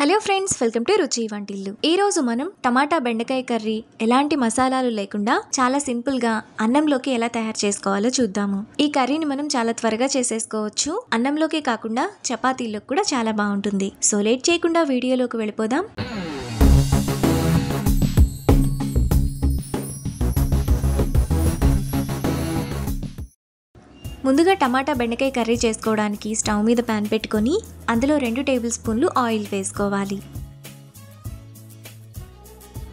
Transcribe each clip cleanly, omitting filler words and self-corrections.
Hello friends, welcome to రుచి వంటిల్లు. ఈ రోజు మనం టమాటా బెండకాయ కర్రీ ఎలాంటి మసాలాలు లేకుండా చాలా సింపుల్ గా అన్నంలోకి ఎలా తయారు చేసుకోవాలో చూద్దాము. ఈ కర్రీని మనం చాలా త్వరగా చేసేసుకోవచ్చు. అన్నంలోకి కాకుండా చపాతీలోకి కూడా చాలా బాగుంటుంది. సో లేట్ చేయకుండా వీడియోలోకి వెళ్ళిపోదాం. ముందుగా టమాటా బెండకాయ కర్రీ చేసుకోవడానికి స్టవ్ మీద ప్యాన్ పెట్టుకొని అందులో 2 టేబుల్ స్పూన్లు ఆయిల్ వేసుకోవాలి.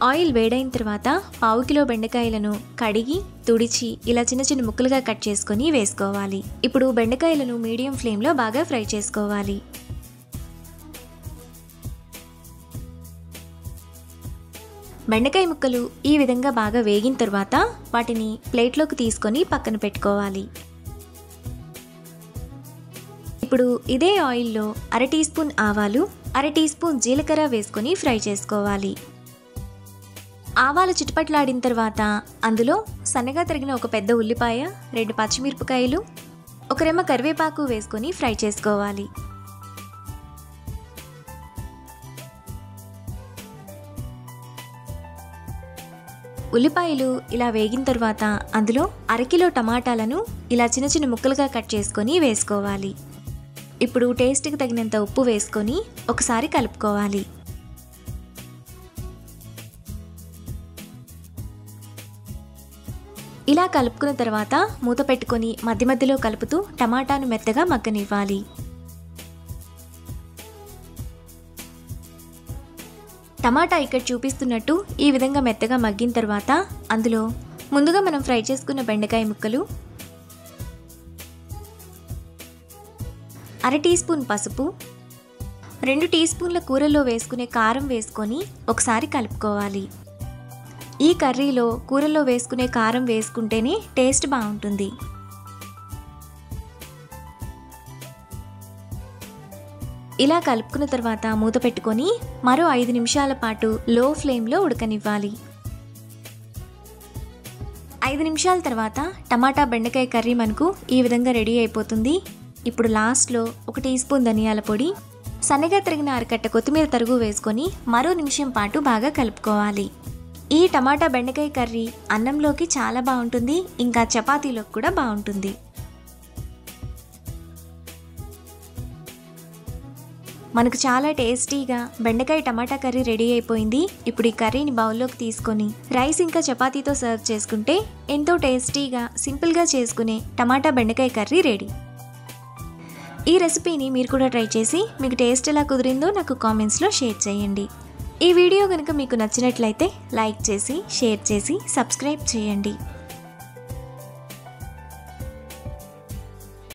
ఆయిల్ వేడైన తర్వాత 1/2 కిలో బెండకాయలను కడిగి తుడిచి ఇలా చిన్న చిన్న ముక్కలుగా కట్ చేసుకొని వేసుకోవాలి. ఇప్పుడు బెండకాయలను మీడియం ఫ్లేమ్లో బాగా ఫ్రై చేసుకోవాలి. బెండకాయ ముక్కలు ఈ విధంగా బాగా వేగిన తర్వాత వాటిని ప్లేట్లోకి తీసుకొని పక్కన పెట్టుకోవాలి. ఇప్పుడు ఇదే ఆయిల్లో 1/2 టీ స్పూన్ ఆవాలు, 1/2 టీ స్పూన్ జీలకర్ర వేసుకొని ఫ్రై చేసుకోవాలి. ఆవాలు చిటపట్లాడిన తర్వాత అందులో సన్నగా తరిగిన ఒక పెద్ద ఉల్లిపాయ, 2 పచ్చిమిరపకాయలు, 1 రెమ్మ కరివేపాకు వేసుకొని ఫ్రై చేసుకోవాలి. ఉల్లిపాయలు ఇలా వేగిన తర్వాత అందులో 1/2 కిలో టమాటాలను ఇలా చిన్న చిన్న ముక్కలుగా కట్ చేసుకొని వేసుకోవాలి. ఇప్పుడు టేస్ట్కి తగినంత ఉప్పు వేసుకొని ఒకసారి కలుపుకోవాలి. ఇలా కలుపుకున్న తర్వాత మూత పెట్టుకొని మధ్య మధ్యలో కలుపుతూ టమాటాను మెత్తగా మగ్గనివ్వాలి. టమాటా ఇక్కడ చూపిస్తున్నట్టు ఈ విధంగా మెత్తగా మగ్గిన తర్వాత అందులో ముందుగా మనం ఫ్రై చేసుకున్న బెండకాయ ముక్కలు, 1/2 టీ స్పూన్ పసుపు, 2 టీ స్పూన్ల కూరలో వేసుకునే కారం వేసుకొని ఒకసారి కలుపుకోవాలి. ఈ కర్రీలో కూరలో వేసుకునే కారం వేసుకుంటేనే టేస్ట్ బాగుంటుంది. ఇలా కలుపుకున్న తర్వాత మూత పెట్టుకొని మరో 5 నిమిషాల పాటు లో ఫ్లేమ్లో ఉడకనివ్వాలి. 5 నిమిషాల తర్వాత టమాటా బెండకాయ కర్రీ మనకు ఈ విధంగా రెడీ అయిపోతుంది. ఇప్పుడు లాస్ట్లో 1 టీ స్పూన్ ధనియాల పొడి, సన్నగా తరిగిన 1 కట్ట కొత్తిమీర తరుగు వేసుకొని మరో నిమిషం పాటు బాగా కలుపుకోవాలి. ఈ టమాటా బెండకాయ కర్రీ అన్నంలోకి చాలా బాగుంటుంది, ఇంకా చపాతీలోకి కూడా బాగుంటుంది. మనకు చాలా టేస్టీగా బెండకాయ టమాటా కర్రీ రెడీ అయిపోయింది. ఇప్పుడు ఈ కర్రీని బౌల్లోకి తీసుకొని రైస్ ఇంకా చపాతీతో సర్వ్ చేసుకుంటే ఎంతో టేస్టీగా సింపుల్గా చేసుకునే టమాటా బెండకాయ కర్రీ రెడీ. ఈ రెసిపీని మీరు కూడా ట్రై చేసి మీకు టేస్ట్ ఎలా కుదిరిందో నాకు కామెంట్స్లో షేర్ చేయండి. ఈ వీడియో కనుక మీకు నచ్చినట్లయితే లైక్ చేసి, షేర్ చేసి, సబ్స్క్రైబ్ చేయండి.